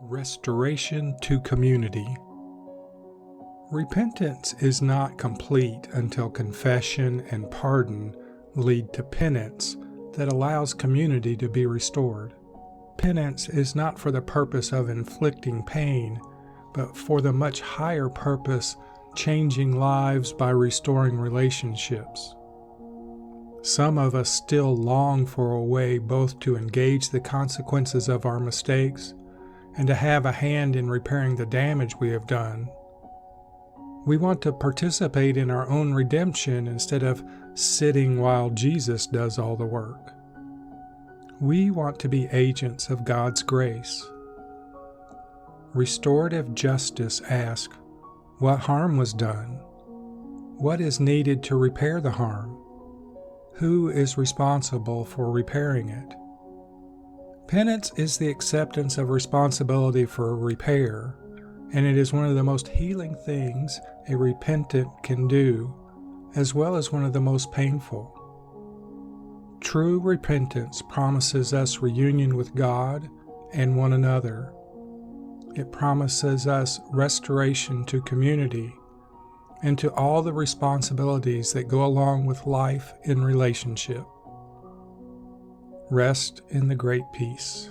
Restoration to community. Repentance is not complete until confession and pardon lead to penance that allows community to be restored. Penance is not for the purpose of inflicting pain, but for the much higher purpose, changing lives by restoring relationships. Some of us still long for a way both to engage the consequences of our mistakes and to have a hand in repairing the damage we have done. We want to participate in our own redemption instead of sitting while Jesus does all the work. We want to be agents of God's grace. Restorative justice asks, what harm was done? What is needed to repair the harm? Who is responsible for repairing it? Penance is the acceptance of responsibility for repair, and it is one of the most healing things a repentant can do, as well as one of the most painful. True repentance promises us reunion with God and one another. It promises us restoration to community and to all the responsibilities that go along with life in relationship. Rest in the great peace.